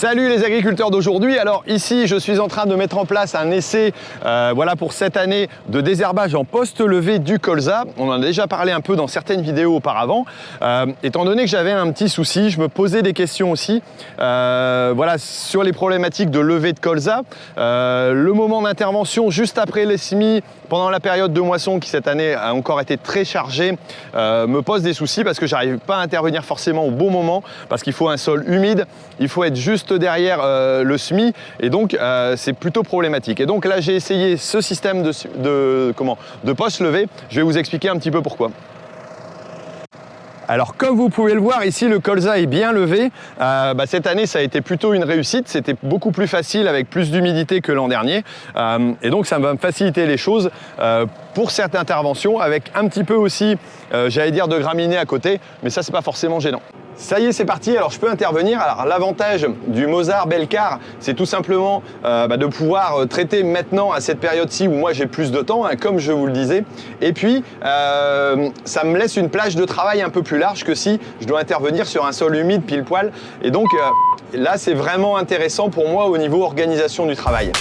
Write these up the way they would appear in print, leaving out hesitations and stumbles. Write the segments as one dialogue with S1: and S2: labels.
S1: Salut les agriculteurs d'aujourd'hui. Alors ici, je suis en train de mettre en place un essai voilà, pour cette année de désherbage en post-levé du colza. On en a déjà parlé un peu dans certaines vidéos auparavant. Étant donné que j'avais un petit souci, je me posais des questions aussi voilà, sur les problématiques de levée de colza. Le moment d'intervention juste après les semis, pendant la période de moisson qui cette année a encore été très chargée, me pose des soucis parce que j'arrive pas à intervenir forcément au bon moment, parce qu'il faut un sol humide, il faut être juste derrière le semis et donc c'est plutôt problématique. Et donc là j'ai essayé ce système de post levé. Je vais vous expliquer un petit peu pourquoi. Alors comme vous pouvez le voir ici, le colza est bien levé. Cette année ça a été plutôt une réussite, c'était beaucoup plus facile avec plus d'humidité que l'an dernier et donc ça va me faciliter les choses pour cette intervention avec un petit peu aussi j'allais dire de graminées à côté, mais ça c'est pas forcément gênant. Ça y est, c'est parti, alors je peux intervenir. Alors l'avantage du Mosar Belcar, c'est tout simplement de pouvoir traiter maintenant à cette période-ci où moi j'ai plus de temps, hein, comme je vous le disais. Et puis, ça me laisse une plage de travail un peu plus large que si je dois intervenir sur un sol humide pile poil. Et donc là, c'est vraiment intéressant pour moi au niveau organisation du travail.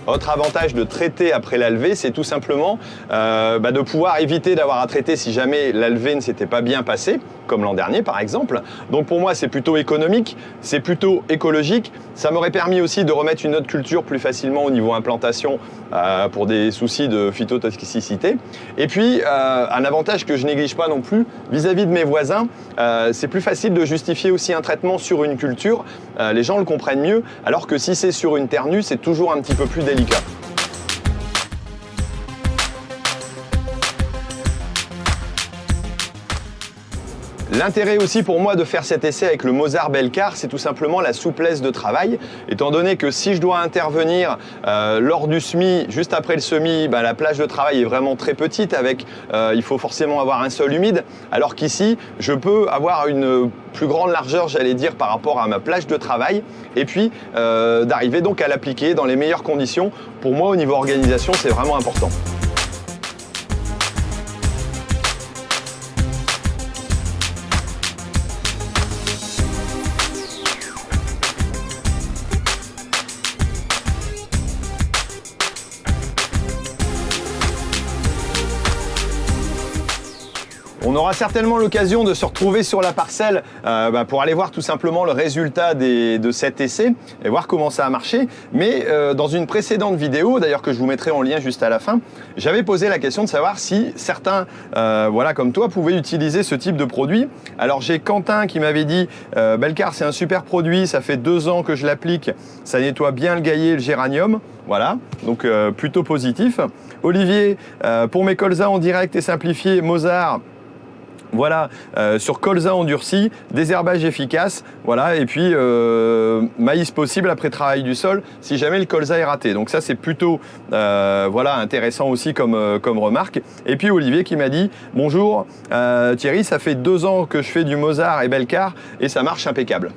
S1: Autre avantage de traiter après la levée, c'est tout simplement de pouvoir éviter d'avoir à traiter si jamais la levée ne s'était pas bien passée, comme l'an dernier par exemple. Donc pour moi, c'est plutôt économique, c'est plutôt écologique. Ça m'aurait permis aussi de remettre une autre culture plus facilement au niveau implantation pour des soucis de phytotoxicité. Et puis, un avantage que je néglige pas non plus, vis-à-vis de mes voisins, c'est plus facile de justifier aussi un traitement sur une culture. Les gens le comprennent mieux, alors que si c'est sur une terre nue, c'est toujours un petit peu plus délicat. L'intérêt aussi pour moi de faire cet essai avec le Mosar Belcar, c'est tout simplement la souplesse de travail. Étant donné que si je dois intervenir lors du semis, juste après le semis, la plage de travail est vraiment très petite, avec il faut forcément avoir un sol humide, alors qu'ici, je peux avoir une plus grande largeur, j'allais dire, par rapport à ma plage de travail, et puis d'arriver donc à l'appliquer dans les meilleures conditions. Pour moi, au niveau organisation, c'est vraiment important. On aura certainement l'occasion de se retrouver sur la parcelle pour aller voir tout simplement le résultat de cet essai et voir comment ça a marché. Mais dans une précédente vidéo, d'ailleurs que je vous mettrai en lien juste à la fin, j'avais posé la question de savoir si certains, voilà, comme toi, pouvaient utiliser ce type de produit. Alors j'ai Quentin qui m'avait dit Belcar c'est un super produit, ça fait 2 ans que je l'applique, ça nettoie bien le gaillet et le géranium. Voilà, donc plutôt positif. Olivier, pour mes colzas en direct et simplifié, Mosar. Voilà, sur colza endurci, désherbage efficace, voilà, et puis maïs possible après travail du sol si jamais le colza est raté. Donc ça c'est plutôt voilà, intéressant aussi comme remarque. Et puis Olivier qui m'a dit « Bonjour Thierry, ça fait 2 ans que je fais du Mosar et Belcar et ça marche impeccable ».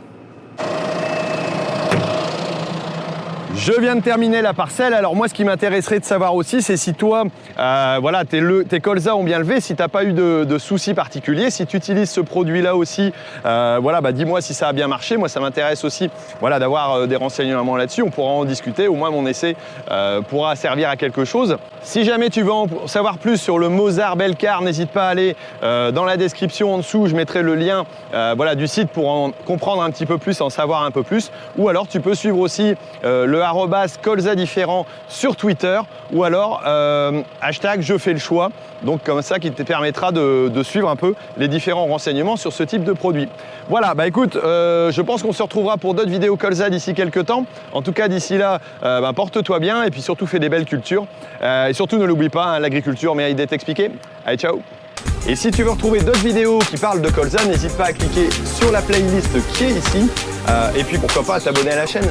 S1: Je viens de terminer la parcelle. Alors moi, ce qui m'intéresserait de savoir aussi, c'est si toi, voilà, tes colzas ont bien levé, si tu n'as pas eu de soucis particuliers, si tu utilises ce produit-là aussi, voilà, dis-moi si ça a bien marché. Moi, ça m'intéresse aussi, voilà, d'avoir des renseignements là-dessus. On pourra en discuter. Au moins, mon essai pourra servir à quelque chose. Si jamais tu veux en savoir plus sur le Mosar Belcar, n'hésite pas à aller dans la description en dessous. Je mettrai le lien voilà, du site pour en comprendre un petit peu plus, en savoir un peu plus. Ou alors, tu peux suivre aussi le @colza différent sur Twitter ou alors hashtag je fais le choix, donc comme ça qui te permettra de suivre un peu les différents renseignements sur ce type de produit. Voilà, écoute, je pense qu'on se retrouvera pour d'autres vidéos colza d'ici quelques temps. En tout cas d'ici là, porte-toi bien et puis surtout fais des belles cultures et surtout ne l'oublie pas, hein, l'agriculture mérite d'être expliquée. Allez, ciao. Et si tu veux retrouver d'autres vidéos qui parlent de colza, n'hésite pas à cliquer sur la playlist qui est ici et puis pourquoi pas à t'abonner à la chaîne.